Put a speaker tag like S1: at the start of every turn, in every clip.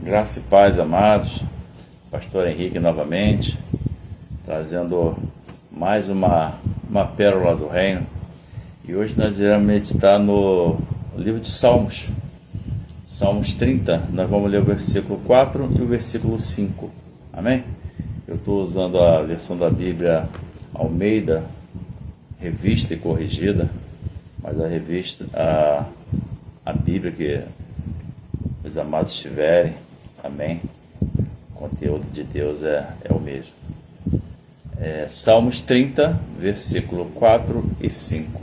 S1: Graça e paz, amados. Pastor Henrique novamente, trazendo mais uma pérola do reino. E hoje nós iremos meditar no livro de Salmos. Salmos 30, nós vamos ler o versículo 4 e o versículo 5. Amém? Eu estou usando a versão da Bíblia Almeida, revista e corrigida, mas a Bíblia que os amados tiverem, amém? O conteúdo de Deus é o mesmo. Salmos 30, versículo 4 e 5.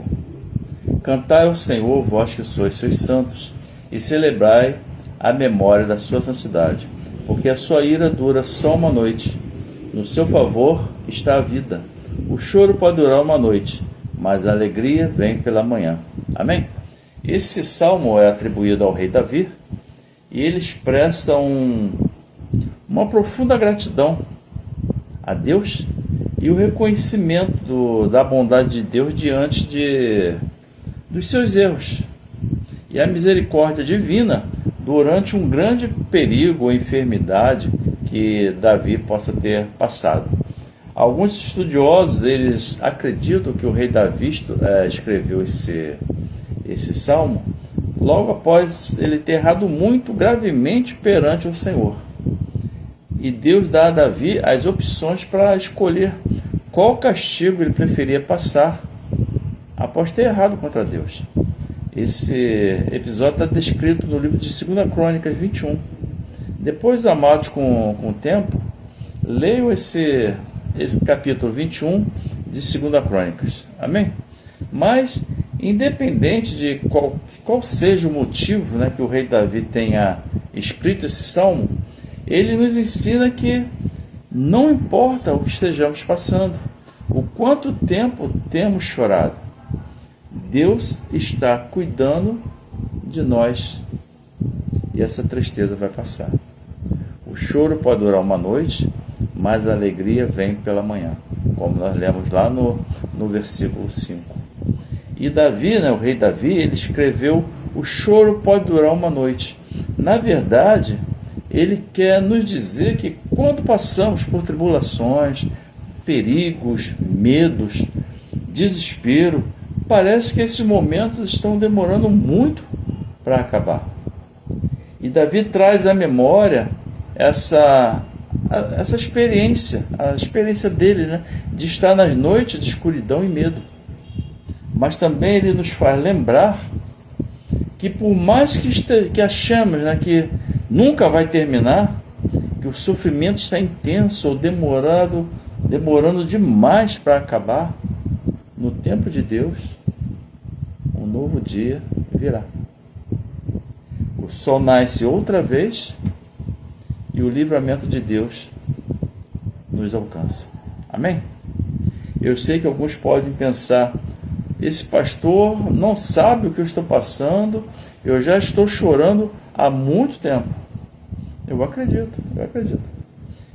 S1: Cantai ao Senhor, vós que sois seus santos, e celebrai a memória da sua santidade, porque a sua ira dura só uma noite, no seu favor está a vida. O choro pode durar uma noite, mas a alegria vem pela manhã. Amém? Esse salmo é atribuído ao rei Davi, e ele expressa uma profunda gratidão a Deus e o reconhecimento da bondade de Deus diante dos seus erros e a misericórdia divina durante um grande perigo ou enfermidade que Davi possa ter passado. Alguns estudiosos eles acreditam que o rei Davi escreveu esse salmo logo após ele ter errado muito gravemente perante o Senhor. E Deus dá a Davi as opções para escolher qual castigo ele preferia passar após ter errado contra Deus. Esse episódio está descrito no livro de 2 Crônicas 21. Depois, amados, com o tempo, leiam esse capítulo 21 de 2 Crônicas. Amém? Mas, independente de qual seja o motivo, que o rei Davi tenha escrito esse salmo, ele nos ensina que não importa o que estejamos passando, o quanto tempo temos chorado, Deus está cuidando de nós e essa tristeza vai passar. O choro pode durar uma noite, mas a alegria vem pela manhã, como nós lemos lá no versículo 5. E Davi, o rei Davi, ele escreveu: o choro pode durar uma noite. Na verdade, ele quer nos dizer que quando passamos por tribulações, perigos, medos, desespero, parece que esses momentos estão demorando muito para acabar. E Davi traz à memória essa experiência, a experiência dele, de estar nas noites de escuridão e medo. Mas também ele nos faz lembrar que por mais que achamos que nunca vai terminar, que o sofrimento está intenso ou demorando demais para acabar, no tempo de Deus, um novo dia virá. O sol nasce outra vez e o livramento de Deus nos alcança. Amém? Eu sei que alguns podem pensar: esse pastor não sabe o que eu estou passando, eu já estou chorando há muito tempo. Eu acredito.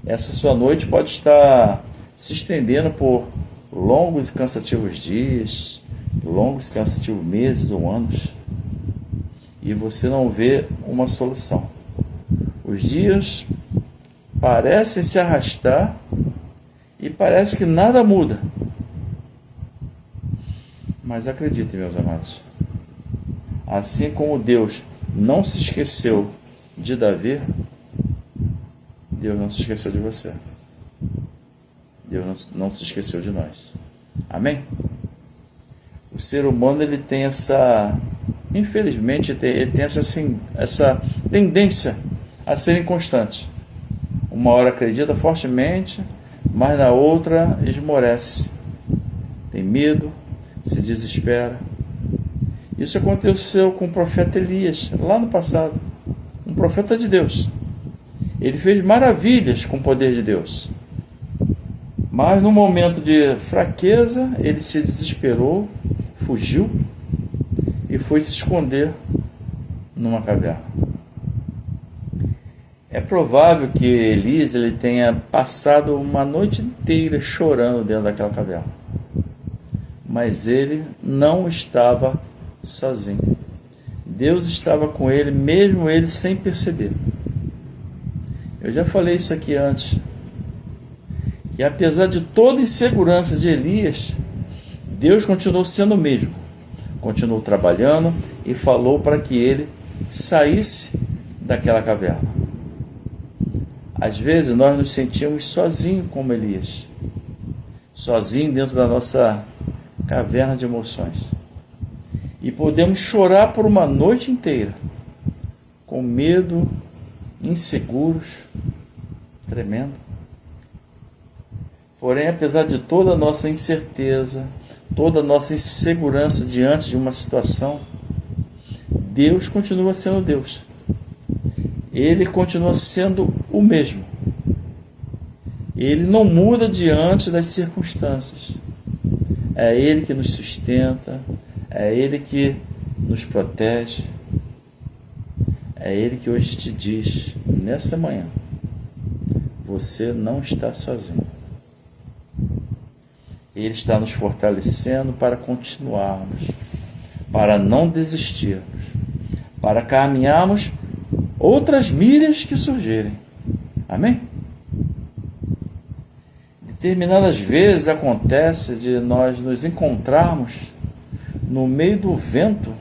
S1: Essa sua noite pode estar se estendendo por longos e cansativos dias, longos e cansativos meses ou anos, e você não vê uma solução. Os dias parecem se arrastar e parece que nada muda. Mas acreditem, meus amados, assim como Deus não se esqueceu de Davi, Deus não se esqueceu de você. Deus não se esqueceu de nós. Amém? O ser humano ele tem infelizmente, ele tem essa tendência a ser inconstante. Uma hora acredita fortemente, mas na outra esmorece. Tem medo, se desespera. Isso aconteceu com o profeta Elias, lá no passado. Um profeta de Deus. Ele fez maravilhas com o poder de Deus. Mas no momento de fraqueza, ele se desesperou, fugiu e foi se esconder numa caverna. É provável que Elias ele tenha passado uma noite inteira chorando dentro daquela caverna. Mas ele não estava sozinho. Deus estava com ele, mesmo ele sem perceber. Eu já falei isso aqui antes. E apesar de toda a insegurança de Elias, Deus continuou sendo o mesmo. Continuou trabalhando e falou para que ele saísse daquela caverna. Às vezes nós nos sentimos sozinhos como Elias. Sozinhos dentro da nossa caverna de emoções. E podemos chorar por uma noite inteira, com medo, inseguros, tremendo. Porém, apesar de toda a nossa incerteza, toda a nossa insegurança diante de uma situação, Deus continua sendo Deus. Ele continua sendo o mesmo. Ele não muda diante das circunstâncias. É Ele que nos sustenta, é Ele que nos protege, é Ele que hoje te diz, nessa manhã, você não está sozinho. Ele está nos fortalecendo para continuarmos, para não desistirmos, para caminharmos outras milhas que surgirem. Amém? Determinadas vezes acontece de nós nos encontrarmos no meio do vento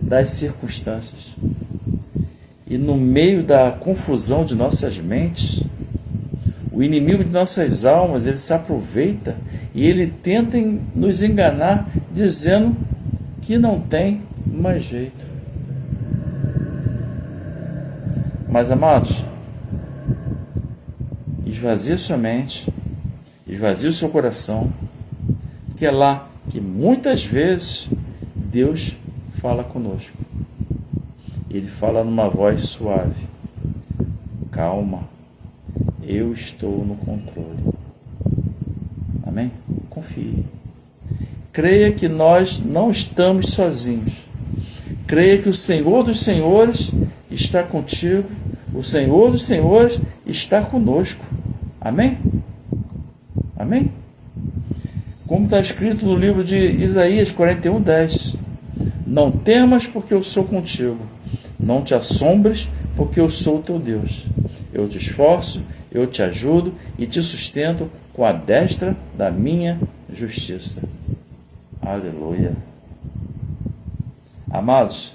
S1: das circunstâncias e no meio da confusão de nossas mentes. O inimigo de nossas almas, ele se aproveita e ele tenta nos enganar dizendo que não tem mais jeito. Mas, amados, esvazie sua mente, esvazie o seu coração, que é lá que muitas vezes Deus fala conosco. Ele fala numa voz suave: calma, eu estou no controle. Amém? Confie. Creia que nós não estamos sozinhos. Creia que o Senhor dos Senhores está contigo. O Senhor dos Senhores está conosco. Amém? Amém? Como está escrito no livro de Isaías 41:10. Não temas, porque eu sou contigo. Não te assombres, porque eu sou o teu Deus. Eu te esforço, eu te ajudo e te sustento com a destra da minha justiça. Aleluia. Amados,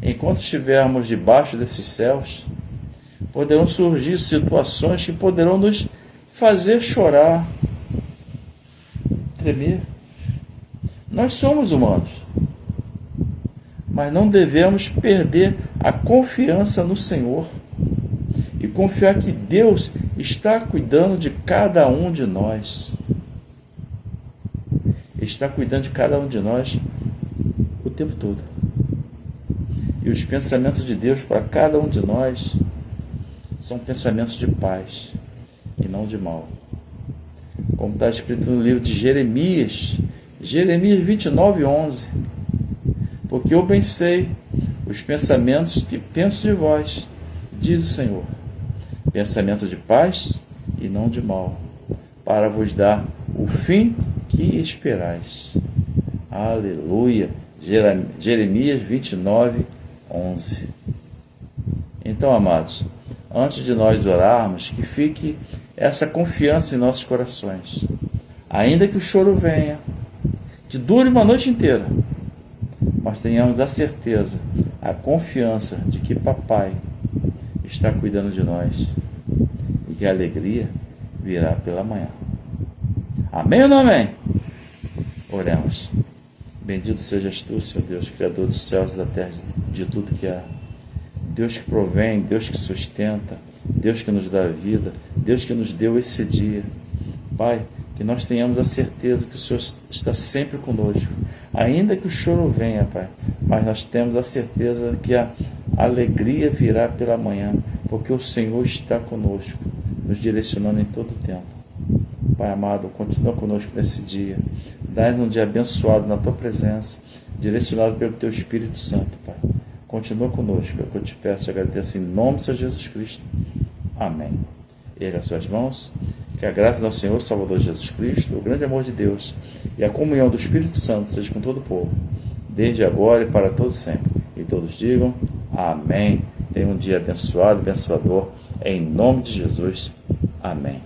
S1: enquanto estivermos debaixo desses céus, poderão surgir situações que poderão nos fazer chorar, tremer. Nós somos humanos, mas não devemos perder a confiança no Senhor e confiar que Deus está cuidando de cada um de nós. Está cuidando de cada um de nós o tempo todo. E os pensamentos de Deus para cada um de nós são pensamentos de paz e não de mal. Como está escrito no livro de Jeremias 29:11. Porque eu bem sei os pensamentos que penso de vós, diz o Senhor, pensamento de paz e não de mal, para vos dar o fim que esperais. Aleluia. Jeremias 29:11. Então, amados, antes de nós orarmos, que fique essa confiança em nossos corações. Ainda que o choro venha, que dure uma noite inteira, mas tenhamos a certeza, a confiança de que Papai está cuidando de nós e que a alegria virá pela manhã. Amém ou não amém? Oremos. Bendito sejas tu, Senhor Deus, Criador dos céus e da terra, de tudo que há. Deus que provém, Deus que sustenta, Deus que nos dá a vida, Deus que nos deu esse dia. Pai, que nós tenhamos a certeza que o Senhor está sempre conosco, ainda que o choro venha, Pai, mas nós temos a certeza que a alegria virá pela manhã, porque o Senhor está conosco, nos direcionando em todo o tempo. Pai amado, continua conosco nesse dia, dá-nos um dia abençoado na Tua presença, direcionado pelo Teu Espírito Santo, Pai. Continua conosco, é o que eu te peço e agradeço em nome de Senhor Jesus Cristo. Amém. Erga as suas mãos, que a graça do nosso Senhor Salvador Jesus Cristo, o grande amor de Deus e a comunhão do Espírito Santo seja com todo o povo, desde agora e para todos sempre. E todos digam amém. Tenha um dia abençoado, abençoador, Em nome de Jesus. Amém.